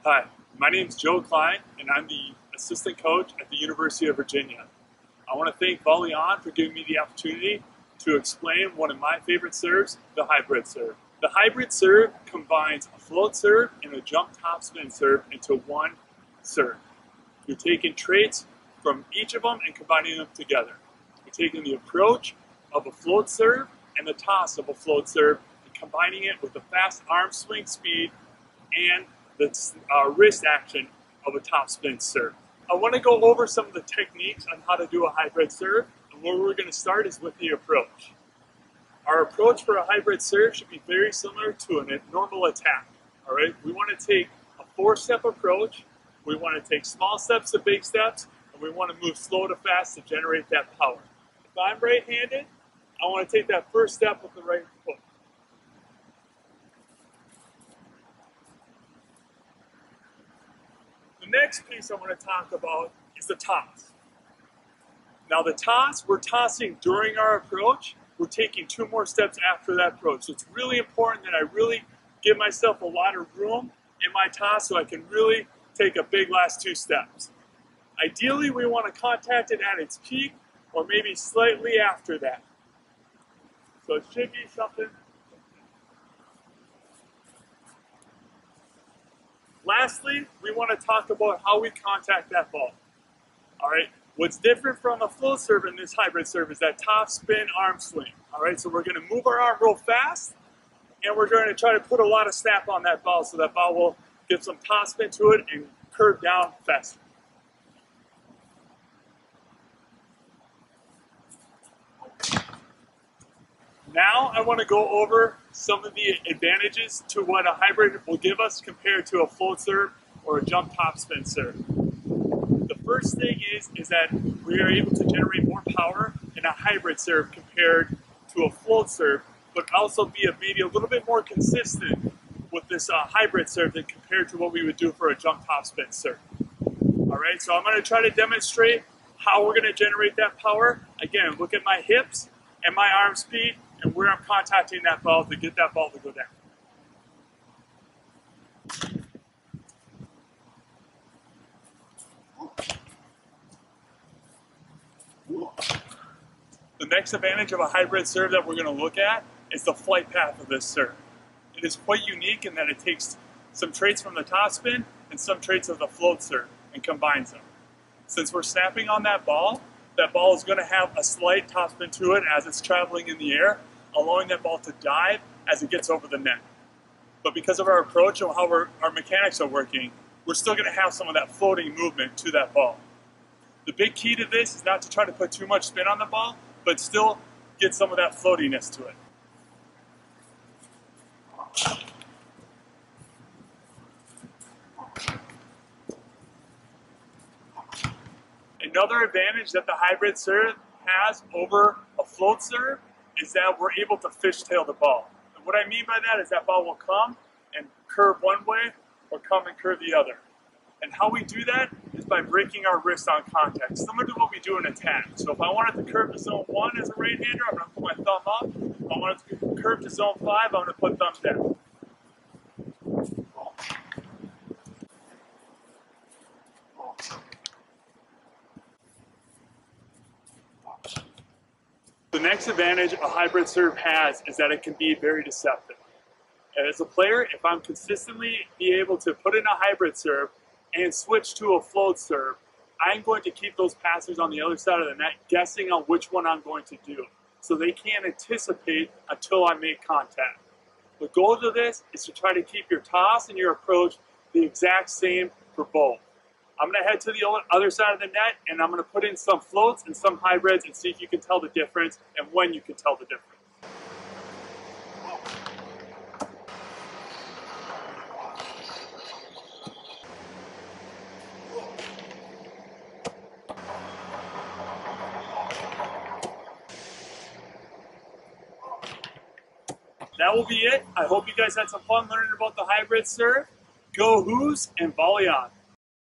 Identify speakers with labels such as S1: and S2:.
S1: Hi, my name is Joe Klein, and I'm the assistant coach at the University of Virginia. I want to thank VolleyON for giving me the opportunity to explain one of my favorite serves, the hybrid serve. The hybrid serve combines a float serve and a jump topspin serve into one serve. You're taking traits from each of them and combining them together. You're taking the approach of a float serve and the toss of a float serve and combining it with a fast arm swing speed and the wrist action of a topspin serve. I want to go over some of the techniques on how to do a hybrid serve, and where we're going to start is with the approach. Our approach for a hybrid serve should be very similar to a normal attack. All right, we want to take a 4-step approach. We want to take small steps to big steps, and we want to move slow to fast to generate that power. If I'm right-handed, I want to take that first step with the right foot. The next piece I want to talk about is the toss. Now the toss, we're tossing during our approach. We're taking 2 more steps after that approach. So it's really important that I really give myself a lot of room in my toss so I can really take a big last 2 steps. Ideally, we want to contact it at its peak or maybe slightly after that. So it should be something. Lastly, we want to talk about how we contact that ball. All right, what's different from a float serve in this hybrid serve is that top spin arm swing. All right, so we're going to move our arm real fast, and we're going to try to put a lot of snap on that ball so that ball will get some top spin to it and curve down faster. Now I want to go over some of the advantages to what a hybrid will give us compared to a float serve or a jump topspin serve. The first thing is that we are able to generate more power in a hybrid serve compared to a float serve, but also be maybe a little bit more consistent with this hybrid serve than compared to what we would do for a jump topspin serve. All right, so I'm going to try to demonstrate how we're going to generate that power. Again, look at my hips and my arm speed and where I'm contacting that ball to get that ball to go down. The next advantage of a hybrid serve that we're going to look at is the flight path of this serve. It is quite unique in that it takes some traits from the topspin and some traits of the float serve and combines them. Since we're snapping on that ball is going to have a slight topspin to it as it's traveling in the air, allowing that ball to dive as it gets over the net. But because of our approach and how our mechanics are working, we're still going to have some of that floating movement to that ball. The big key to this is not to try to put too much spin on the ball, but still get some of that floatiness to it. Another advantage that the hybrid serve has over a float serve is that we're able to fishtail the ball. And what I mean by that is that ball will come and curve one way or come and curve the other. And how we do that is by breaking our wrist on contact, similar to what we do in attack. So if I wanted to curve to zone 1 as a right-hander, I'm going to put my thumb up. If I wanted to curve to zone 5, I'm going to put thumb down. The next advantage a hybrid serve has is that it can be very deceptive. As a player, if I'm consistently be able to put in a hybrid serve and switch to a float serve, I'm going to keep those passers on the other side of the net guessing on which one I'm going to do, so they can't anticipate until I make contact. The goal of this is to try to keep your toss and your approach the exact same for both. I'm going to head to the other side of the net, and I'm going to put in some floats and some hybrids and see if you can tell the difference and when you can tell the difference. That will be it. I hope you guys had some fun learning about the hybrid serve. Go Who's and VolleyON.